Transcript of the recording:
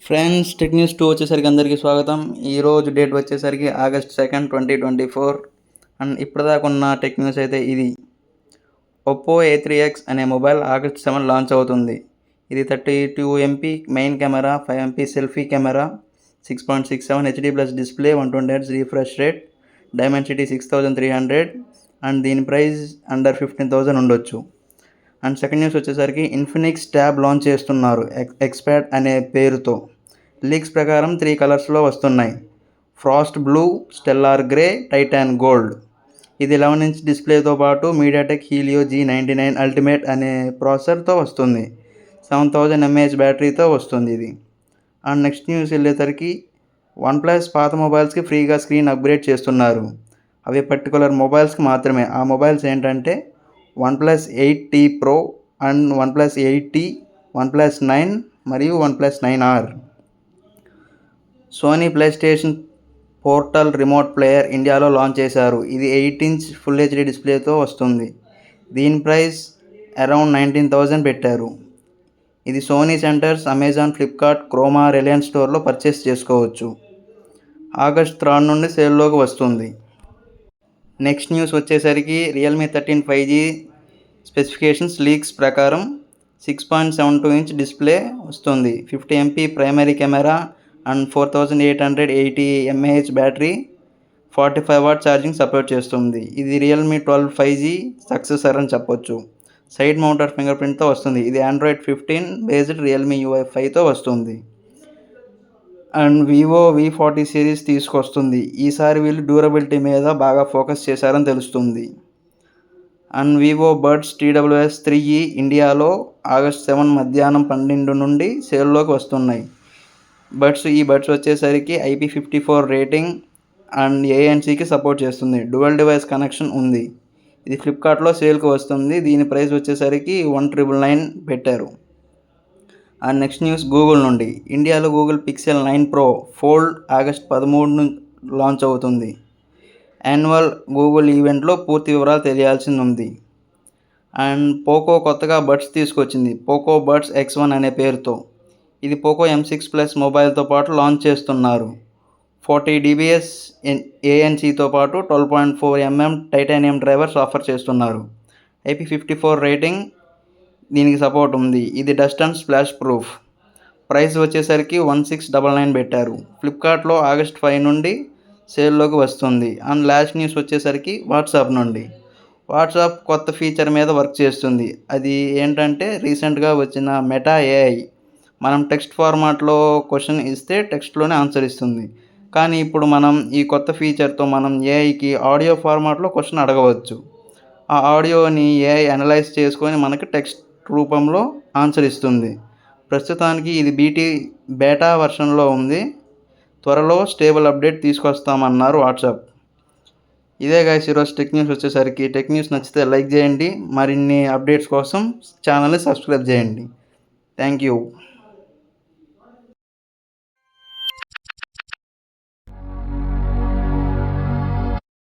Friends, tech news 2 వచ్చేసరికి అందరికీ స్వాగతం. ఈరోజు డేట్ వచ్చేసరికి August 2, 2024. అండ్ ఇప్పటిదాకా ఉన్న టెక్ న్యూస్ అయితే ఇది. ఒప్పో A3X అనే మొబైల్ August 7 లాంచ్ అవుతుంది. ఇది 32 MP main camera, 5 MP selfie camera, 6.67 HD plus display, 120Hz refresh rate, Dimensity 6300 and దీని ప్రైస్ అండర్ 15,000 ఉండొచ్చు. అండ్ సెకండ్ న్యూస్ వచ్చేసరికి ఇన్ఫినిక్స్ ట్యాబ్ లాంచ్ చేస్తున్నారు ఎక్స్పాడ్ అనే పేరుతో. లీక్స్ ప్రకారం 3 కలర్స్లో వస్తున్నాయి: Frost blue, stellar grey, Titan gold. ఇది 11-inch డిస్ప్లేతో పాటు మీడియాటెక్ హీలియో G99 అల్టిమేట్ అనే ప్రాసెసర్తో వస్తుంది. 7000 mAh బ్యాటరీతో వస్తుంది ఇది. అండ్ నెక్స్ట్ న్యూస్ వెళ్ళేసరికి వన్ప్లస్ పాత మొబైల్స్కి ఫ్రీగా స్క్రీన్ అప్గ్రేడ్ చేస్తున్నారు. అవి పర్టికులర్ మొబైల్స్కి మాత్రమే. ఆ మొబైల్స్ ఏంటంటే OnePlus 8T Pro and OnePlus 8T, OnePlus 9 మరియు OnePlus 9R. Sony PlayStation Portal remote player ఇండియాలో లాంచ్ చేశారు. ఇది 8-inch ఫుల్ HD డిస్ప్లేతో వస్తుంది. దీని ప్రైస్ అరౌండ్ 19,000 పెట్టారు. ఇది Sony centres, Amazon, Flipkart, Croma, Reliance స్టోర్లో పర్చేస్ చేసుకోవచ్చు. August 3 నుండి సేల్లోకి వస్తుంది. నెక్స్ట్ న్యూస్ వచ్చేసరికి రియల్మీ 13 5G స్పెసిఫికేషన్స్ లీక్స్ ప్రకారం 6.72-inch డిస్ప్లే వస్తుంది. 50 MP primary camera and 4880 mAh battery, 45 watt charging support చేస్తుంది. ఇది రియల్మీ 12 5G సక్సెసర్ అని చెప్పొచ్చు. సైడ్ మౌంటర్ ఫింగర్ ప్రింట్తో వస్తుంది. ఇది Android 15 బేస్డ్ రియల్మీ UI 5తో వస్తుంది. అండ్ వివో V40 సిరీస్ తీసుకొస్తుంది. ఈసారి వీళ్ళు డ్యూరబిలిటీ మీద బాగా ఫోకస్ చేశారని తెలుస్తుంది. And Vivo buds TWS 3E ఇండియాలో August 7 మధ్యాహ్నం 12 నుండి సేల్లోకి వస్తున్నాయి. ఈ బడ్స్ వచ్చేసరికి IP54 రేటింగ్ అండ్ ANCకి సపోర్ట్ చేస్తుంది. డ్యువల్ డివైస్ కనెక్షన్ ఉంది. ఇది ఫ్లిప్కార్ట్లో సేల్కి వస్తుంది. దీని ప్రైస్ వచ్చేసరికి 1,999 పెట్టారు. అండ్ నెక్స్ట్ న్యూస్ గూగుల్ నుండి. ఇండియాలో Google pixel 9 Pro fold August 13 launch అవుతుంది. యాన్యువల్ గూగుల్ ఈవెంట్లో పూర్తి వివరాలు తెలియాల్సి ఉంది. అండ్ పోకో కొత్తగా బడ్స్ తీసుకొచ్చింది. పోకో బడ్స్ X1 అనే పేరుతో. ఇది పోకో M6 Plus మొబైల్తో పాటు లాంచ్ చేస్తున్నారు. 40 dBs ANCతో పాటు 12.4 mm టైటానియం డ్రైవర్స్ ఆఫర్ చేస్తున్నారు. IP54 రేటింగ్ దీనికి సపోర్ట్ ఉంది. ఇది dust and splash proof. Price వచ్చేసరికి 1699 పెట్టారు. ఫ్లిప్కార్ట్లో August 5 నుండి సేల్లోకి వస్తుంది. అండ్ లాస్ట్ న్యూస్ వచ్చేసరికి వాట్సాప్ నుండి. వాట్సాప్ కొత్త ఫీచర్ మీద వర్క్ చేస్తుంది. అది ఏంటంటే రీసెంట్గా వచ్చిన మెటా AI. మనం టెక్స్ట్ ఫార్మాట్లో క్వశ్చన్ ఇస్తే టెక్స్ట్లోనే ఆన్సర్ ఇస్తుంది. కానీ ఇప్పుడు మనం ఈ కొత్త ఫీచర్తో మనం ఏఐకి ఆడియో ఫార్మాట్లో క్వశ్చన్ అడగవచ్చు. ఆ ఆడియోని AI అనలైజ్ చేసుకొని మనకి టెక్స్ట్ రూపంలో ఆన్సర్ ఇస్తుంది. ప్రస్తుతానికి ఇది బేటా వర్షన్లో ఉంది. త్వరలో స్టేబుల్ అప్డేట్ తీసుకొస్తామన్నారు వాట్సాప్. ఇదే గైస్ ఈరోజు టెక్ న్యూస్ వచ్చేసరికి. టెక్ న్యూస్ నచ్చితే లైక్ చేయండి. మరిన్ని అప్డేట్స్ కోసం ఛానల్ని సబ్స్క్రైబ్ చేయండి. Thank you.